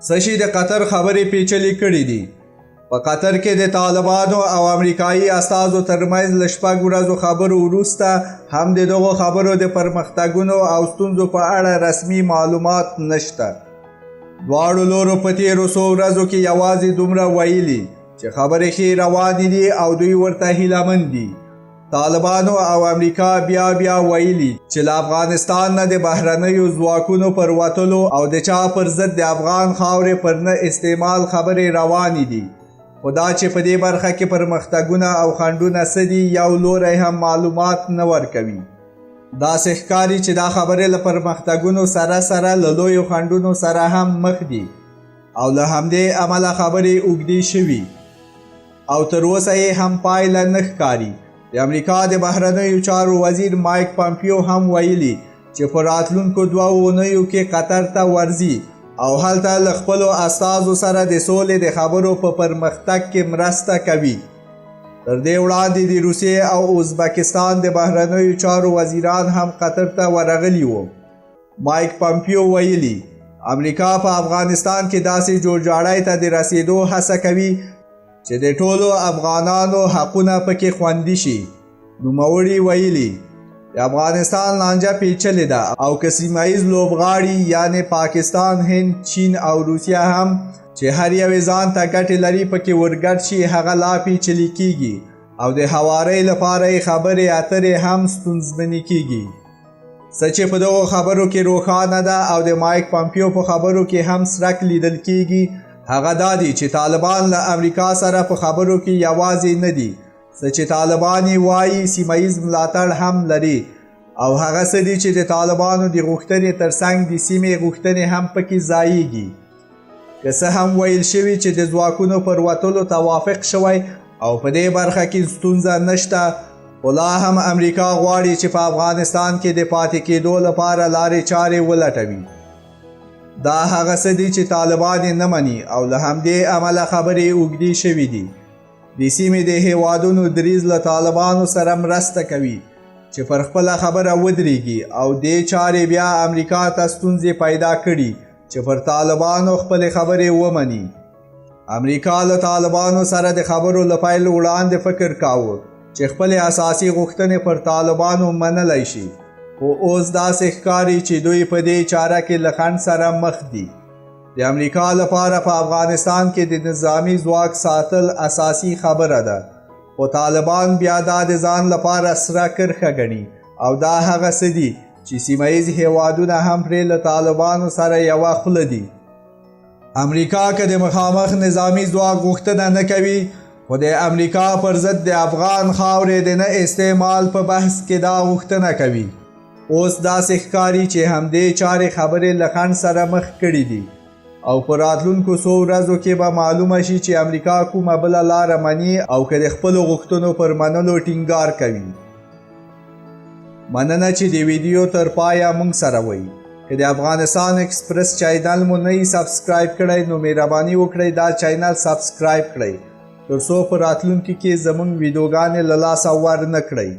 څه شي د قطر خبرې پیچلې کړې دي. په قطر کې د طالبانو او امریکایي استازو ترمنځ له 6 ورځو خبرو وروسته هم د دغو خبرو د پرمختګونو او ستونزو په اړه رسمي معلومات نشته. دواړو لورو په تېرو څو ورځو کې یوازې دومره ویلي چې خبرې ښې روانې دي او دوی ورته هیلهمند دي. طالبانو او امریکا بیا ویلي چې له افغانستان نه د بهرنیو ځواکونو پر وتلو او د چا پر ضد د افغان خاورې پر نه استعمال خبرې روانې دي. خو دا چې په دې برخه کې پرمختګونه او خنډونه څه دي یو لوری هم معلومات نه ورکوي. داسې ښکاري چې دا خبرې له پرمختګونو سره له لویو خنډونو سره هم مخ دي او له همدې امله خبرې اوږدې شوي او تر اوسه یې هم پایله نه ښکاري. د امریکا د بهرنیو چارو وزیر مایک پامپیو هم ویلي چې په راتلونکو 2 اونیو کې قطر ته ورځي او هلته له خپلو استازو سره د سولې د خبرو په پرمختګ کې مرسته کوي. تر دې وړاندې د روسیې او ازبکستان د بهرنیو چارو وزیران هم قطر ته ورغلي وو. مایک پامپیو ویلي امریکا په افغانستان کې داسې جوړجاړی ته د رسیدو هڅه کوي چې د ټولو افغانانو حقونه پکې خوندي شي. نوموړي ویلي د افغانستان لانجه پیچلې ده او که سیمه ییز لوبغاړي یعنی پاکستان، هند، چین او روسیه هم چې هر یو ځان ته ګټې لري پکې ورګډ شي هغه لا پیچلې کیږي او د هوارۍ لپاره یې خبرې اترې هم ستونزمنې کیږي. څه چې په دغو خبرو کې روښانه ده او د مایک پامپیو په خبرو کې هم څرک لیدل کیږي هغه دا دی چې طالبان له امریکا سره په خبرو کې یوازې نه دي. څه چې طالبان یې وایي سیمه ییز ملاتړ هم لري او هغه څه دي چې د طالبانو د غوښتنې ترڅنګ د سیمې غوښتنې هم پکې ځایږي. که څه هم ویل شوي چې د ځواکونو پر وتلو توافق شوی او په دې برخه کې ستونزه نشته، خو لا هم امریکا غواړي چې په افغانستان کې د پاتې کېدو لپاره لارې چارې ولټوي. دا هغه څه دي چې طالبان یې نه مني او له همدې امله خبرې اوږدې شوي دي. د سیمې د هیوادونو دریځ له طالبانو سره مرسته کوي چې پر خپله خبره ودرېږي او دې چارې بیا امریکا ته ستونزې پیدا کړي چې پر طالبانو خپلې خبرې ومني. امریکا له طالبانو سره د خبرو له پیل وړاندې فکر کاوه چې خپلې اساسي غوښتنې پر طالبانو منلی شي، خو اوس داسې ښکاري چې دوی په دې چاره کې له خنډ سره مخ دي. د امریکا لپاره په افغانستان کې د نظامی ځواک ساتل اساسي خبره ده، خو طالبان بیا دا د ځان لپاره سره کرښه ګڼي او دا هغه څه دي چې سیمه ییز هیوادونه هم پرې له طالبانو سره یوه خوله دي. امریکا که د مخامخ نظامی ځواک غوښتنه نه کوي، خو د امریکا پر ضد د افغان خاورې د نه استعمال په بحث کې دا غوښتنه کوي. اوس داسې ښکاري چې همدې چارې خبرې له خنډ سره مخ کړي دي او په راتلونکو څو ورځو کې به معلومه شي چې امریکا کومه بله لاره مني او که د خپلو غوښتنو پر منلو ټینګار کوي. مننه چې د ویډیو تر پایه موږ سره وئ. که د افغانستان اکسپرس چینل مو نه سبسکرایب کړی نو مهرباني وکړئ دا چینل سبسکرایب کړئ تر څو په راتلونکي کې زموږ ویډیوګانې له لاسه ور نه کړئ.